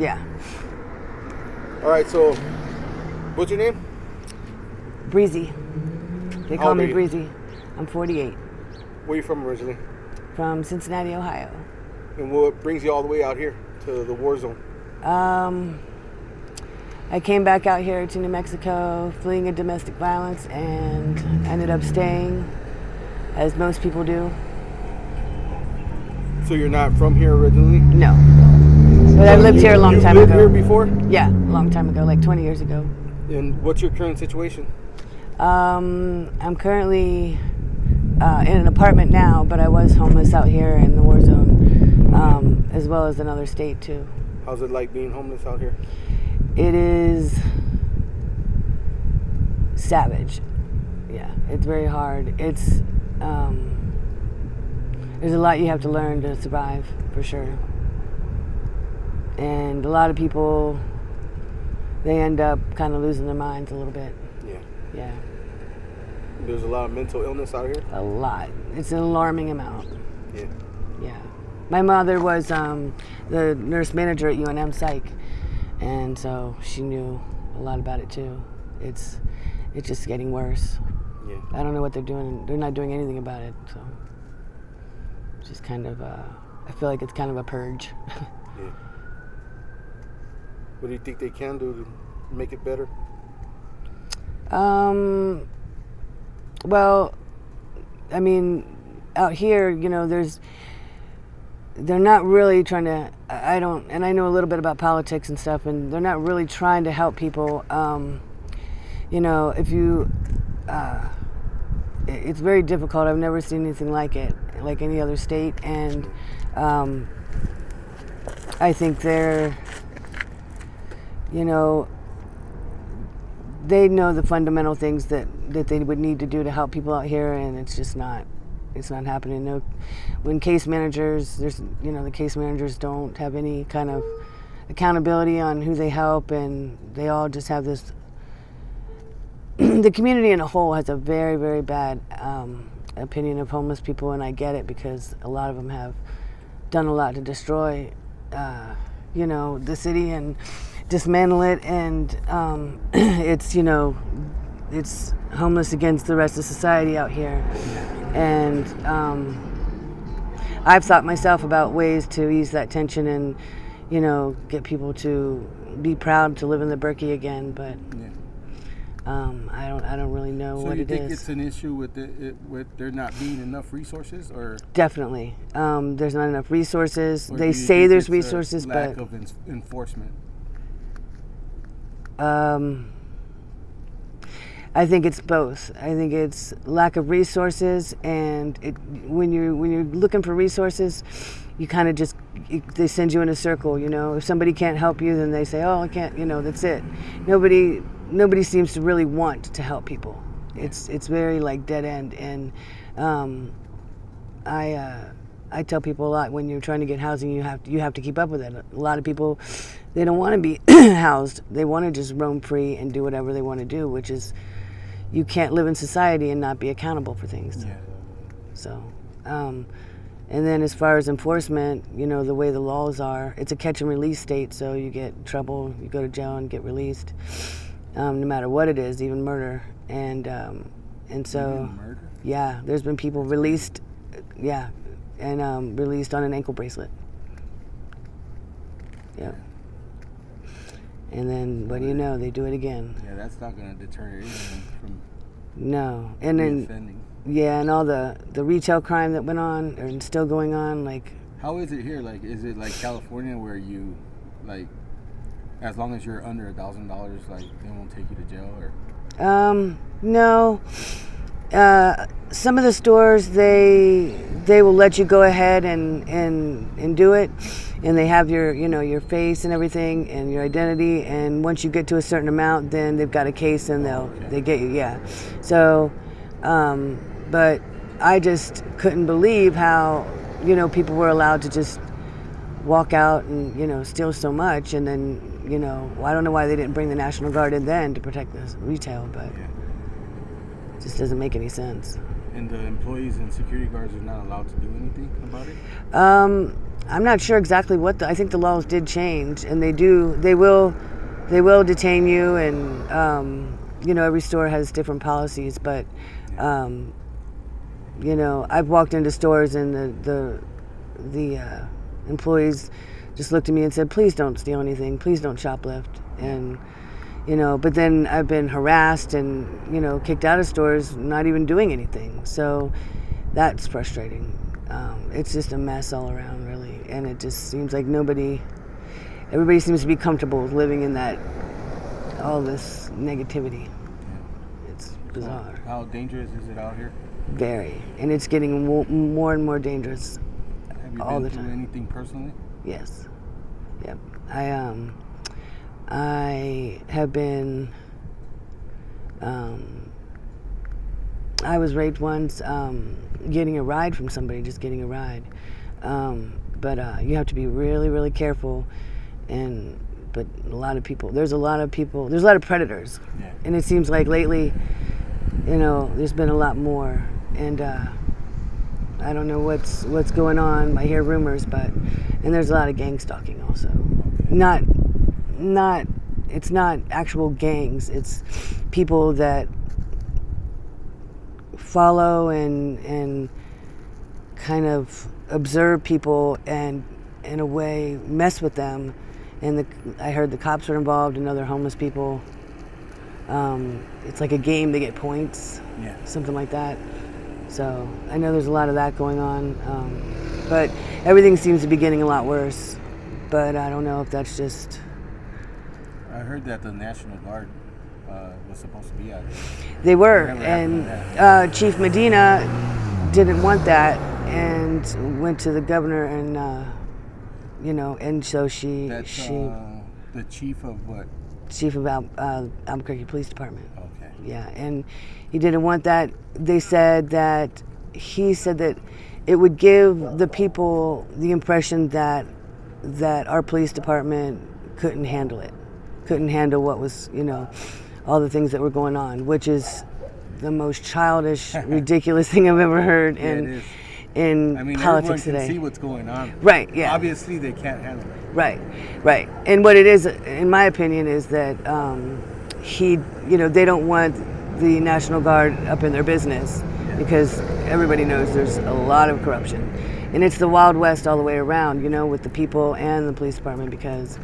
Yeah. All right, so what's your name? Breezy. They How call old are me you? Breezy. I'm 48. Where are you from originally? From Cincinnati, Ohio. And what brings you all the way out here to the war zone? I came back out here to New Mexico fleeing a domestic violence and ended up staying, as most people do. So you're not from here originally? No. But I lived here a long time lived ago. here before? Yeah, a long time ago, like 20 years ago. And what's your current situation? I'm currently in an apartment now, but I was homeless out here in the war zone, as well as another state too. How's it like being homeless out here? It is savage. Yeah, it's very hard. It's there's a lot you have to learn to survive, for sure. And a lot of people, they end up kind of losing their minds a little bit. Yeah. Yeah. There's a lot of mental illness out here? A lot. It's an alarming amount. Yeah. Yeah. My mother was the nurse manager at UNM Psych, and so she knew a lot about it too. It's just getting worse. Yeah. I don't know what they're doing. They're not doing anything about it, so it's just kind of I feel like it's kind of a purge. Yeah. What do you think they can do to make it better? Well, I mean, out here, they're not really trying to, I know a little bit about politics and stuff, and they're not really trying to help people. If you, it's very difficult. I've never seen anything like it, like any other state, and I think they're, they know the fundamental things that they would need to do to help people out here, and it's not happening. No, when case managers, the case managers don't have any kind of accountability on who they help, and they all just have this. The community in a whole has a very, very bad opinion of homeless people, and I get it because a lot of them have done a lot to destroy, the city and dismantle it, and it's homeless against the rest of society out here. And I've thought myself about ways to ease that tension and, get people to be proud to live in Albuquerque again, but I don't really know what it is. So you think it's an issue with there not being enough resources, or? Definitely. There's not enough resources. Or they say there's resources, lack but of enforcement. I think it's both. I think it's lack of resources, and when you're looking for resources, you kind of they send you in a circle. If somebody can't help you, then they say, "Oh, I can't." That's it. Nobody seems to really want to help people. It's very like dead end, and I tell people a lot, when you're trying to get housing, you have to keep up with it. A lot of people, they don't want to be housed. They want to just roam free and do whatever they want to do, which is, you can't live in society and not be accountable for things. Yeah. So, and then as far as enforcement, the way the laws are, it's a catch and release state, so you get in trouble, you go to jail and get released, no matter what it is, even murder. And so, Even murder? Yeah, there's been people released, and released on an ankle bracelet. Yep. And then, what do you know? They do it again. Yeah, that's not going to deter anyone from No. And then, reoffending. yeah, and all the retail crime that went on, and still going on, like. How is it here? Like, is it like California, where you, like, as long as you're under $1,000, like, they won't take you to jail, or? No. Some of the stores, they will let you go ahead and do it, and they have your face and everything and your identity, and once you get to a certain amount, then they've got a case and they get you. Yeah. So, but I just couldn't believe how people were allowed to just walk out and steal so much, and then I don't know why they didn't bring the National Guard in then to protect the retail, but it just doesn't make any sense. And the employees and security guards are not allowed to do anything about it? I'm not sure exactly what I think the laws did change, and they will detain you, and every store has different policies, but I've walked into stores and the employees just looked at me and said, please don't steal anything, please don't shoplift, and but then I've been harassed and kicked out of stores not even doing anything, so that's frustrating. It's just a mess all around, really, and it just seems like everybody seems to be comfortable with living in all this negativity. It's bizarre. How dangerous is it out here? Very, and it's getting more and more dangerous. Have you all been the through time. anything personally? Yes. Yep. I have been. I was raped once, getting a ride from somebody, just getting a ride. But you have to be really, really careful. But a lot of people, there's a lot of predators. Yeah. And it seems like lately, there's been a lot more. And I don't know what's going on. I hear rumors, and there's a lot of gang stalking also. Okay. It's not actual gangs. It's people that follow and kind of observe people and in a way mess with them. And I heard the cops were involved and other homeless people. It's like a game, they get points, something like that. So I know there's a lot of that going on, but everything seems to be getting a lot worse. But I don't know if that's just... I heard that the National Guard was supposed to be out here. They were, and Chief Medina didn't want that and went to the governor and, and so she... The chief of what? Chief of Albuquerque Police Department. Okay. Yeah, and he didn't want that. He said that it would give the people the impression that our police department couldn't handle what was, all the things that were going on, which is the most childish, ridiculous thing I've ever heard in politics today. Everyone can see what's going on. Right, yeah. Obviously, they can't handle it. Right. And what it is, in my opinion, is that they don't want the National Guard up in their business because everybody knows there's a lot of corruption. And it's the Wild West all the way around, with the people and the police department because,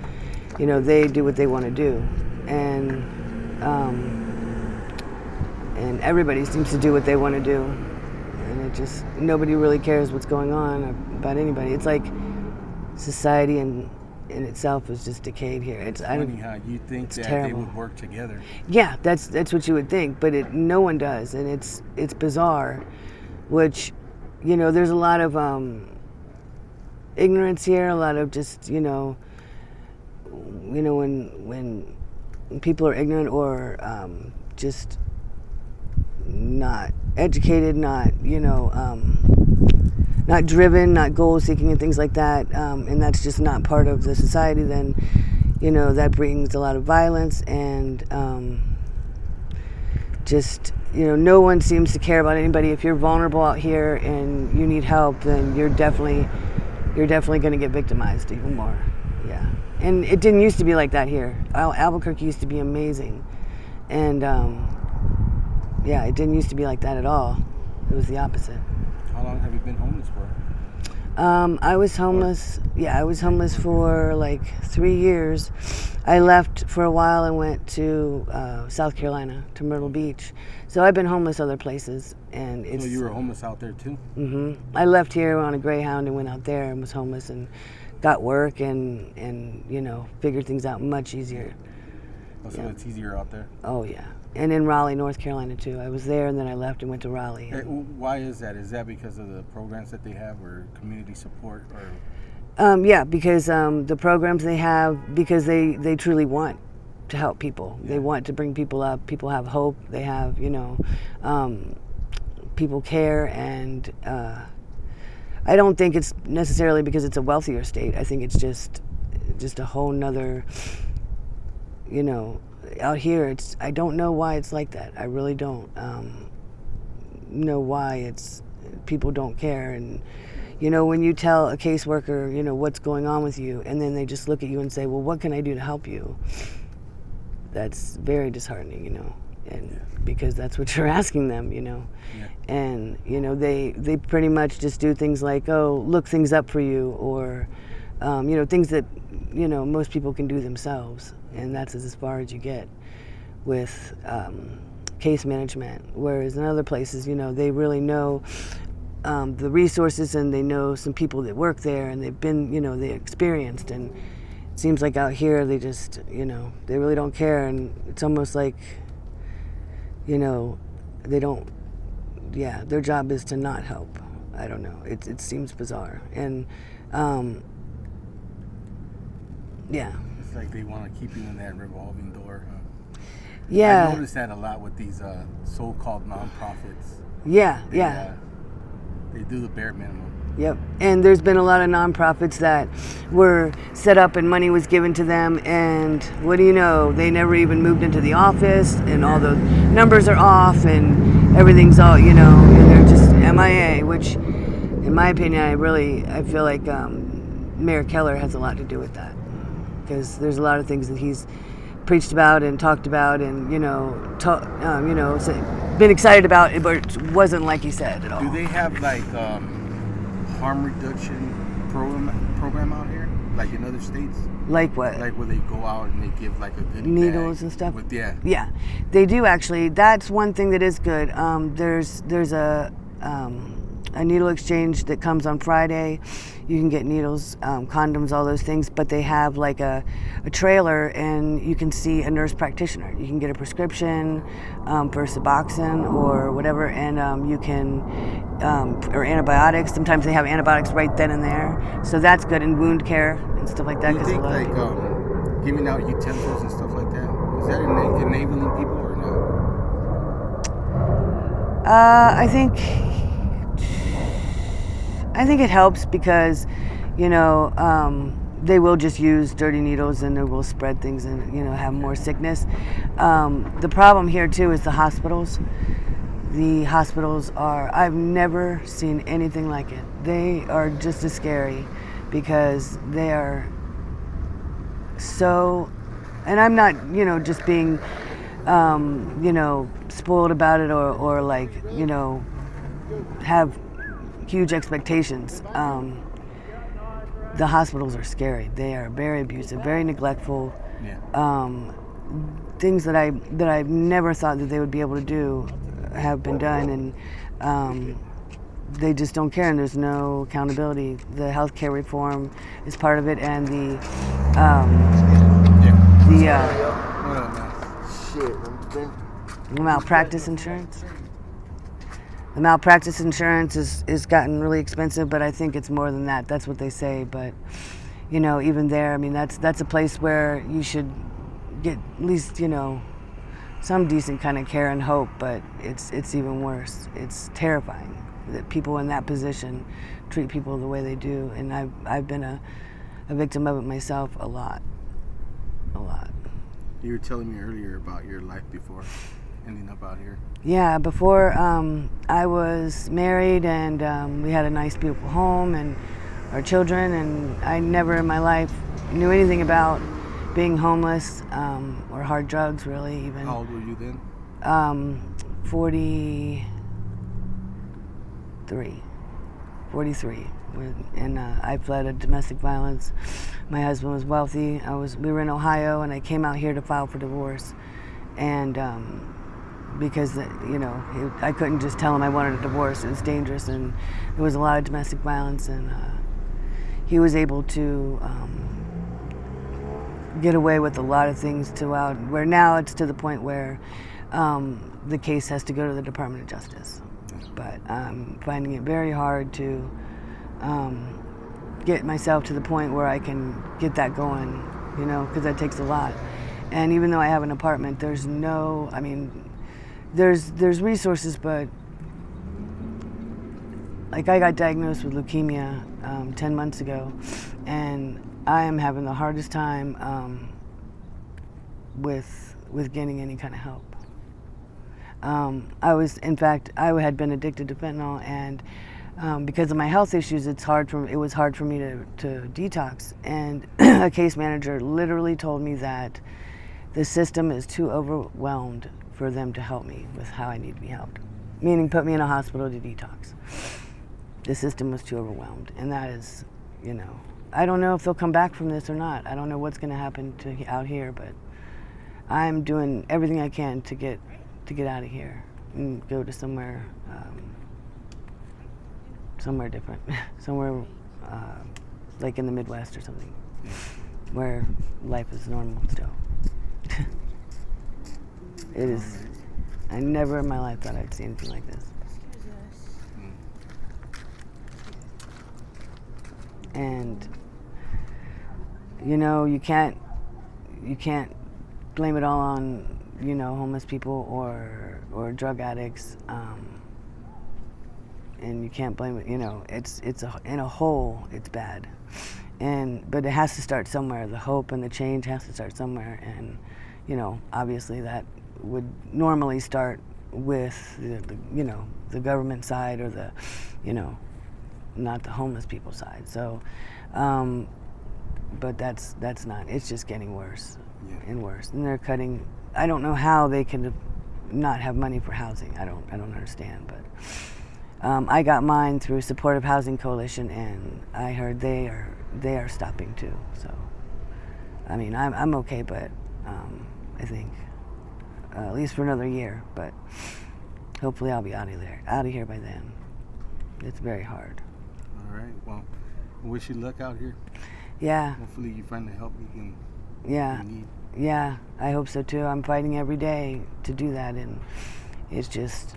they do what they want to do. And everybody seems to do what they want to do. And nobody really cares what's going on about anybody. It's like society in itself is just decayed here. It's funny how you think that terrible. They would work together. Yeah, that's what you would think, but no one does, and it's bizarre. Which, there's a lot of ignorance here, a lot of just when people are ignorant or just not educated, not driven, not goal seeking and things like that, and that's just not part of the society, then that brings a lot of violence and no one seems to care about anybody. If you're vulnerable out here and you need help, then you're definitely going to get victimized even more. Yeah, and it didn't used to be like that here. Albuquerque used to be amazing, and it didn't used to be like that at all. It was the opposite. How long have you been homeless for? I was homeless. I was homeless for like 3 years. I left for a while and went to South Carolina, to Myrtle Beach. So I've been homeless other places, and So you were homeless out there too? Mm-hmm. I left here on a Greyhound and went out there and was homeless and got work and figured things out much easier. Oh, so it's easier out there? Oh yeah. And in Raleigh, North Carolina too. I was there and then I left and went to Raleigh. Why is that? Is that because of the programs that they have or community support? Or? Because the programs they have, because they truly want to help people. They want to bring people up. People have hope. They have, people care, and I don't think it's necessarily because it's a wealthier state. I think it's just a whole nother, out here, I don't know why it's like that. I really don't know why people don't care. And, You know, when you tell a caseworker, you know, what's going on with you, and then they just look at you and say, well, what can I do to help you? That's very disheartening, you know, and because that's what you're asking them, you know. Yeah. And, you know, they pretty much just do things like, oh, look things up for you, or, you know, things that, you know, most people can do themselves. And that's as far as you get with case management. Whereas in other places, you know, they really know the resources, and they know some people that work there, and they've been, you know, they're experienced. And it seems like out here they just, you know, they really don't care. And it's almost like, you know, they don't, yeah, their job is to not help. I don't know. It seems bizarre. And, yeah. It's like they want to keep you in that revolving door. Yeah. I noticed that a lot with these so-called nonprofits. Yeah, yeah. They do the bare minimum. Yep. And there's been a lot of nonprofits that were set up and money was given to them, and what do you know? They never even moved into the office, and all the numbers are off, and everything's all, you know, and they're just MIA, which, in my opinion, I feel like Mayor Keller has a lot to do with that, because there's a lot of things that he's preached about and talked about, and, you know, been excited about, but it wasn't like he said at all. Do they have like harm reduction program out here, like in other states? Like what? Like where they go out and they give like a goodie needles bag and stuff. With, yeah. Yeah, they do actually. That's one thing that is good. There's a needle exchange that comes on Friday. You can get needles, condoms, all those things, but they have like a trailer, and you can see a nurse practitioner. You can get a prescription for Suboxone or whatever, and you can, or antibiotics. Sometimes they have antibiotics right then and there. So that's good, and wound care and stuff like that. Do you think like giving out utensils and stuff like that, is that enabling people or not? I think it helps because, you know, they will just use dirty needles, and they will spread things and, you know, have more sickness. The problem here too is the hospitals. The hospitals are, I've never seen anything like it. They are just as scary because they are so, and I'm not, you know, just being, you know, spoiled about it, or like, you know, have huge expectations. The hospitals are scary. They are very abusive, very neglectful. Yeah. Things that I've never thought that they would be able to do have been done, and they just don't care, and there's no accountability. The healthcare reform is part of it, and the malpractice insurance. The malpractice insurance is gotten really expensive, but I think it's more than that. That's what they say. But, you know, even there, I mean, that's a place where you should get at least, you know, some decent kind of care and hope. But it's even worse. It's terrifying that people in that position treat people the way they do. And I've been a victim of it myself a lot. You were telling me earlier about your life before ending up out here. Yeah, before I was married, and we had a nice, beautiful home and our children, and I never in my life knew anything about being homeless or hard drugs, really, even. How old were you then? 43. And I fled a domestic violence. My husband was wealthy. We were in Ohio, and I came out here to file for divorce. And because, you know, I couldn't just tell him I wanted a divorce. It was dangerous, and there was a lot of domestic violence, and he was able to get away with a lot of things where now it's to the point where the case has to go to the Department of Justice. But I'm finding it very hard to get myself to the point where I can get that going, you know, because that takes a lot. And even though I have an apartment, there's resources, but like I got diagnosed with leukemia 10 months ago, and I am having the hardest time with getting any kind of help. I had been addicted to fentanyl, and Because of my health issues, it was hard for me to detox. And a case manager literally told me that the system is too overwhelmed for them to help me with how I need to be helped. Meaning put me in a hospital to detox. The system was too overwhelmed. And that is, I don't know if they'll come back from this or not. I don't know what's going to happen out here, but I'm doing everything I can to get out of here and go to somewhere different, somewhere like in the Midwest or something, where life is normal still. It is. I never in my life thought I'd see anything like this. And you can't blame it all on homeless people or drug addicts. And you can't blame it. In a whole, it's bad. But it has to start somewhere. The hope and the change has to start somewhere. And obviously that would normally start with the government side or the not the homeless people side. So, but that's not. It's just getting worse and worse. And they're cutting. I don't know how they can not have money for housing. I don't understand, but. I got mine through Supportive Housing Coalition, and I heard they are stopping too. So, I mean, I'm okay, but I think at least for another year. But hopefully, I'll be out of here by then. It's very hard. All right. Well, I wish you luck out here. Yeah. Hopefully, you find the help you can. Yeah. You need. Yeah, I hope so too. I'm fighting every day to do that, and it's just.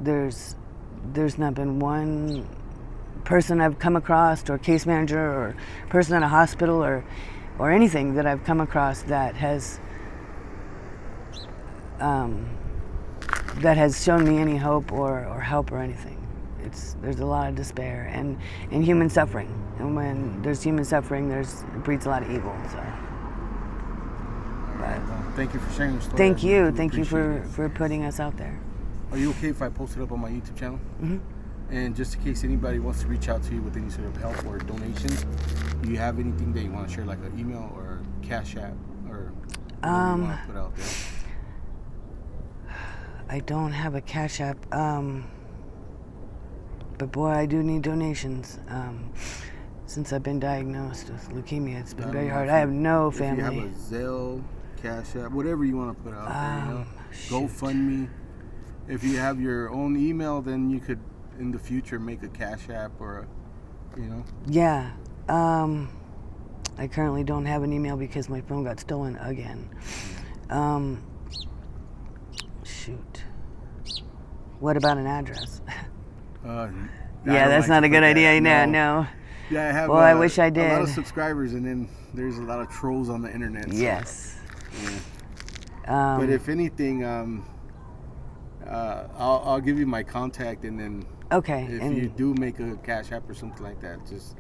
There's not been one person I've come across, or case manager, or person at a hospital, or anything that I've come across that has shown me any hope or help or anything. There's a lot of despair and human suffering, and when there's human suffering, it breeds a lot of evil. So. Well, thank you for sharing your story. Thank you for putting us out there. Are you okay if I post it up on my YouTube channel? Mm-hmm. And just in case anybody wants to reach out to you with any sort of help or donations, do you have anything that you want to share, like an email or a Cash App or whatever you want to put out there? I don't have a Cash App, but boy, I do need donations. Since I've been diagnosed with leukemia, it's been very hard. I have no family. If you have a Zelle, Cash App, whatever you want to put out there, GoFundMe. If you have your own email, then you could, in the future, make a Cash App or Yeah. I currently don't have an email because my phone got stolen again. Shoot. What about an address? Yeah, that's not a good idea. No. Yeah, I have. Well, I wish I did. A lot of subscribers, and then there's a lot of trolls on the internet. So, yes. Yeah. But if anything, I'll give you my contact, and then if you do make a Cash App or something like that, just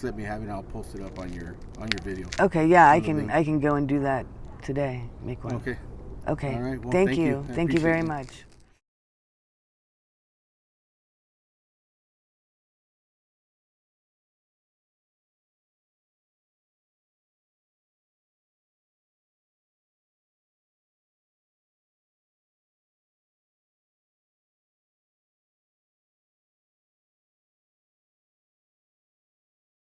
let me have it, and I'll post it up on your video. Okay, yeah, I can go and do that today. Make one. Okay. Okay. All right. Well, thank you. Thank you very much.